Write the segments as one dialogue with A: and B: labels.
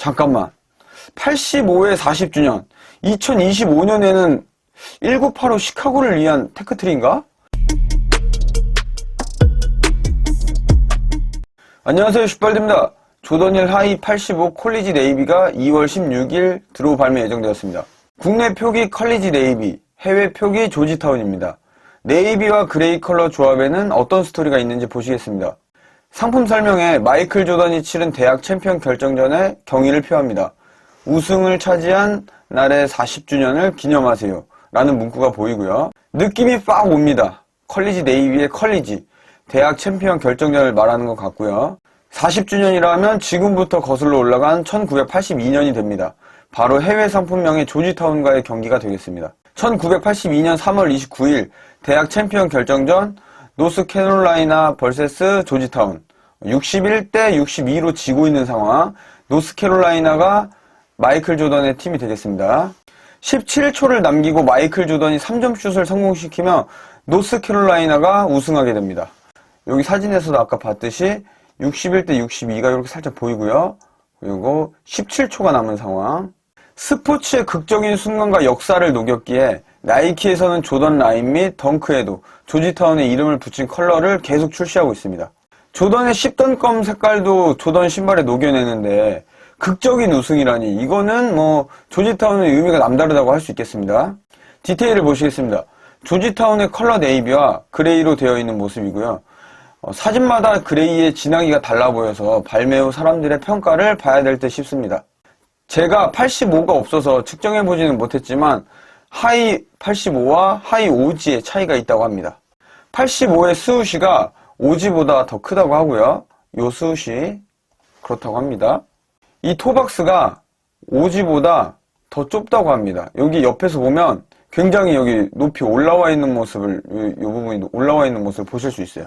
A: 잠깐만. 85회 40주년. 2025년에는 1985 시카고를 위한 테크트리인가? 안녕하세요, 슈발드입니다. 조던 1 하이 85 콜리지 네이비가 2월 16일 드로우 발매 예정되었습니다. 국내 표기 콜리지 네이비, 해외 표기 조지타운입니다. 네이비와 그레이 컬러 조합에는 어떤 스토리가 있는지 보시겠습니다. 상품 설명에 마이클 조던이 치른 대학 챔피언 결정전의 경의를 표합니다. 우승을 차지한 날의 40주년을 기념하세요 라는 문구가 보이고요. 느낌이 빡 옵니다. 컬리지 네이비의 컬리지, 대학 챔피언 결정전을 말하는 것 같고요. 40주년이라면 지금부터 거슬러 올라간 1982년이 됩니다. 바로 해외 상품명의 조지타운과의 경기가 되겠습니다. 1982년 3월 29일 대학 챔피언 결정전 노스캐롤라이나 vs 조지타운 61대 62로 지고 있는 상황. 노스캐롤라이나가 마이클 조던의 팀이 되겠습니다. 17초를 남기고 마이클 조던이 3점 슛을 성공시키며 노스캐롤라이나가 우승하게 됩니다. 여기 사진에서도 아까 봤듯이 61대 62가 이렇게 살짝 보이고요. 그리고 17초가 남은 상황. 스포츠의 극적인 순간과 역사를 녹였기에 나이키에서는 조던 라인 및 덩크에도 조지타운의 이름을 붙인 컬러를 계속 출시하고 있습니다. 조던의 10던껌 색깔도 조던 신발에 녹여내는데 극적인 우승이라니 이거는 조지타운의 의미가 남다르다고 할 수 있겠습니다. 디테일을 보시겠습니다. 조지타운의 컬러 네이비와 그레이로 되어 있는 모습이고요. 사진마다 그레이의 진하기가 달라 보여서 발매 후 사람들의 평가를 봐야 될 듯 싶습니다. 제가 85가 없어서 측정해보지는 못했지만 하이 85와 하이 오지의 차이가 있다고 합니다. 85의 스우시가 오지보다 더 크다고 하고요. 요 스우시 그렇다고 합니다. 이 토박스가 오지보다 더 좁다고 합니다. 여기 옆에서 보면 굉장히 여기 높이 올라와 있는 모습을, 이 부분이 올라와 있는 모습을 보실 수 있어요.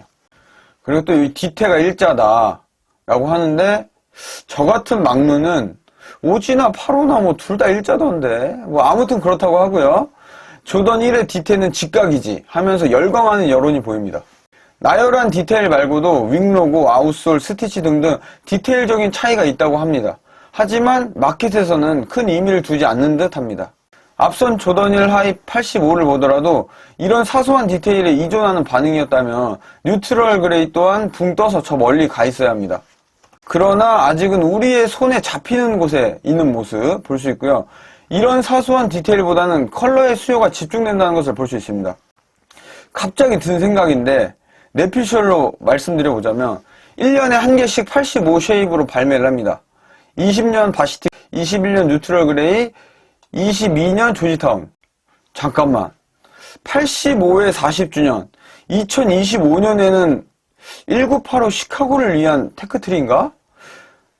A: 그리고 또 이 뒤태가 일자다 라고 하는데 저 같은 막루는 오지나 85나 둘 다 일자던데 아무튼 그렇다고 하고요. 조던 1의 디테일은 직각이지 하면서 열광하는 여론이 보입니다. 나열한 디테일 말고도 윙로고, 아웃솔, 스티치 등등 디테일적인 차이가 있다고 합니다. 하지만 마켓에서는 큰 의미를 두지 않는 듯 합니다. 앞선 조던 1 하이 85를 보더라도 이런 사소한 디테일에 이존하는 반응이었다면 뉴트럴 그레이 또한 붕 떠서 저 멀리 가 있어야 합니다. 그러나 아직은 우리의 손에 잡히는 곳에 있는 모습 볼 수 있고요. 이런 사소한 디테일보다는 컬러의 수요가 집중된다는 것을 볼 수 있습니다. 갑자기 든 생각인데 내피셜로 말씀드려보자면 1년에 한 개씩 85 쉐입으로 발매를 합니다. 20년 바시티, 21년 뉴트럴 그레이, 22년 조지타운. 잠깐만. 85회 40주년. 2025년에는 1985 시카고를 위한 테크트리인가?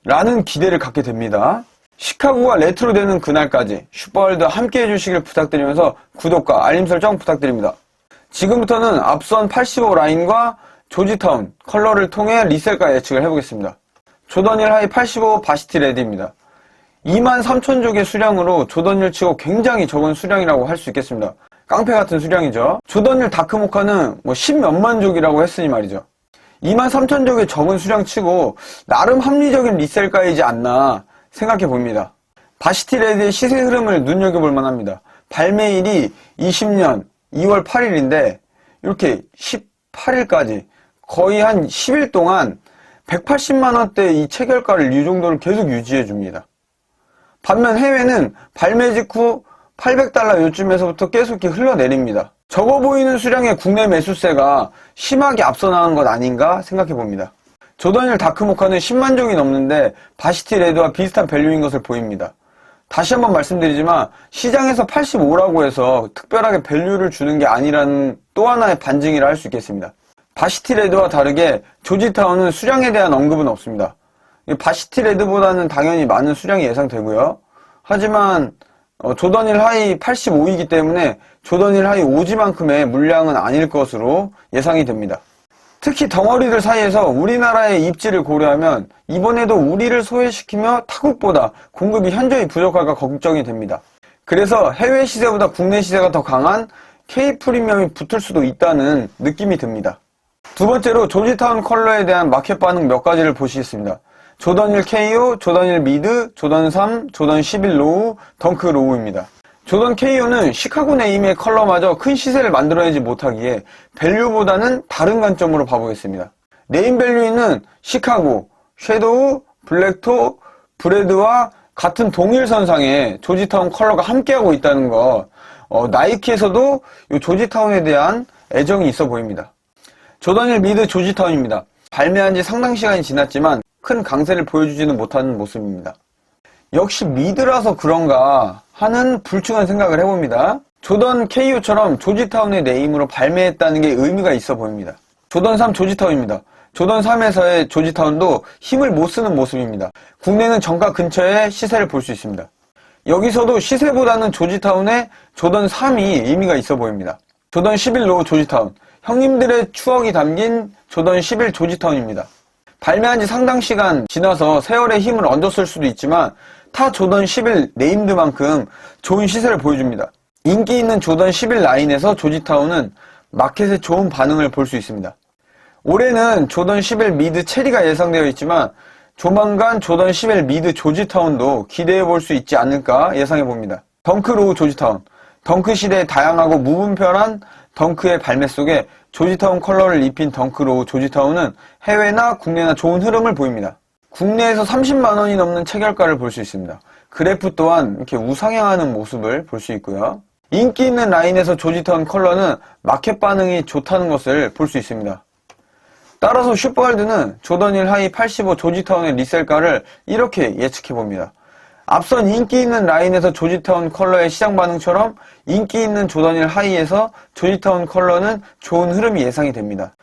A: 라는 기대를 갖게 됩니다. 시카고가 레트로 되는 그날까지 슈퍼월드 함께 해주시길 부탁드리면서 구독과 알림 설정 부탁드립니다. 지금부터는 앞선 85 라인과 조지타운 컬러를 통해 리셀가 예측을 해보겠습니다. 조던 1 하이 85 바시티 레드입니다. 23,000족의 수량으로 조던 1 치고 굉장히 적은 수량이라고 할 수 있겠습니다. 깡패 같은 수량이죠. 조던 1 다크모카는 10몇만 족이라고 했으니 말이죠. 23,000족의 적은 수량 치고 나름 합리적인 리셀가이지 않나 생각해 봅니다. 바시티 레드의 시세 흐름을 눈여겨볼 만합니다. 발매일이 20년 2월 8일인데 이렇게 18일까지 거의 한 10일 동안 180만원대 이 체결가를 이 정도를 계속 유지해 줍니다. 반면 해외는 발매 직후 800달러 요쯤에서부터 계속 이렇게 흘러내립니다. 적어 보이는 수량의 국내 매수세가 심하게 앞서 나간 것 아닌가 생각해 봅니다. 조던 1 다크모카는 10만 종이 넘는데 바시티 레드와 비슷한 밸류인 것을 보입니다. 다시 한번 말씀드리지만 시장에서 85라고 해서 특별하게 밸류를 주는 게 아니라는 또 하나의 반증이라 할 수 있겠습니다. 바시티 레드와 다르게 조지타운은 수량에 대한 언급은 없습니다. 바시티 레드보다는 당연히 많은 수량이 예상되고요. 하지만 조던 1 하이 85이기 때문에 조던 1 하이 오지만큼의 물량은 아닐 것으로 예상이 됩니다. 특히 덩어리들 사이에서 우리나라의 입지를 고려하면 이번에도 우리를 소외시키며 타국보다 공급이 현저히 부족할까 걱정이 됩니다. 그래서 해외 시세보다 국내 시세가 더 강한 K 프리미엄이 붙을 수도 있다는 느낌이 듭니다. 두 번째로 조지타운 컬러에 대한 마켓 반응 몇 가지를 보시겠습니다. 조던 1 KO, 조던 1 미드, 조던 3, 조던 11 로우, 덩크 로우입니다. 조던 KO는 시카고 네임의 컬러마저 큰 시세를 만들어내지 못하기에 밸류보다는 다른 관점으로 봐보겠습니다. 네임 밸류는 시카고, 섀도우, 블랙토, 브레드와 같은 동일선상에 조지타운 컬러가 함께하고 있다는 거, 나이키에서도 이 조지타운에 대한 애정이 있어 보입니다. 조던 1 미드 조지타운입니다. 발매한 지 상당 시간이 지났지만 큰 강세를 보여주지는 못하는 모습입니다. 역시 미드라서 그런가 하는 불충한 생각을 해봅니다. 조던 KO처럼 조지타운의 네임으로 발매했다는 게 의미가 있어 보입니다. 조던 3 조지타운입니다. 조던 3에서의 조지타운도 힘을 못 쓰는 모습입니다. 국내는 정가 근처에 시세를 볼 수 있습니다. 여기서도 시세보다는 조지타운의 조던 3이 의미가 있어 보입니다. 조던 11 로우 조지타운, 형님들의 추억이 담긴 조던 11 조지타운입니다. 발매한 지 상당 시간 지나서 세월의 힘을 얹었을 수도 있지만 타 조던 11 네임드만큼 좋은 시세를 보여줍니다. 인기 있는 조던 11 라인에서 조지타운은 마켓에 좋은 반응을 볼 수 있습니다. 올해는 조던 11 미드 체리가 예상되어 있지만 조만간 조던 11 미드 조지타운도 기대해 볼 수 있지 않을까 예상해 봅니다. 덩크 로우 조지타운, 덩크 시대의 다양하고 무분별한 덩크의 발매 속에 조지타운 컬러를 입힌 덩크 로우 조지타운은 해외나 국내나 좋은 흐름을 보입니다. 국내에서 30만원이 넘는 체결가를 볼 수 있습니다. 그래프 또한 이렇게 우상향하는 모습을 볼 수 있고요. 인기 있는 라인에서 조지타운 컬러는 마켓 반응이 좋다는 것을 볼 수 있습니다. 따라서 슈퍼월드는 조던 1 하이 85 조지타운의 리셀가를 이렇게 예측해봅니다. 앞선 인기 있는 라인에서 조지타운 컬러의 시장 반응처럼 인기 있는 조던 1 하이에서 조지타운 컬러는 좋은 흐름이 예상이 됩니다.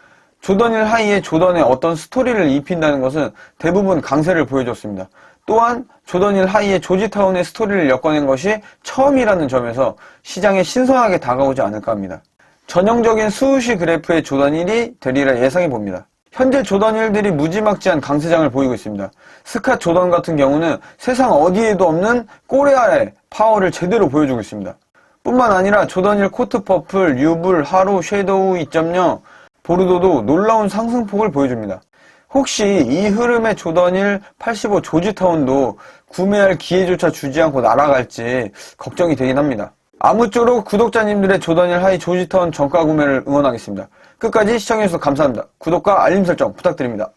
A: 조던 1 하이에 조던에 어떤 스토리를 입힌다는 것은 대부분 강세를 보여줬습니다. 또한 조던 1 하이에 조지타운의 스토리를 엮어낸 것이 처음이라는 점에서 시장에 신선하게 다가오지 않을까 합니다. 전형적인 스우시 그래프의 조던 1이 되리라 예상해 봅니다. 현재 조던 1들이 무지막지한 강세장을 보이고 있습니다. 스카 조던 같은 경우는 세상 어디에도 없는 꼬레 아래 파워를 제대로 보여주고 있습니다. 뿐만 아니라 조던 1 코트 퍼플, 유불, 하로, 섀도우 2.0, 보르도도 놀라운 상승폭을 보여줍니다. 혹시 이 흐름의 조던 1 85 조지타운도 구매할 기회조차 주지 않고 날아갈지 걱정이 되긴 합니다. 아무쪼록 구독자님들의 조던 1 하이 조지타운 정가 구매를 응원하겠습니다. 끝까지 시청해주셔서 감사합니다. 구독과 알림 설정 부탁드립니다.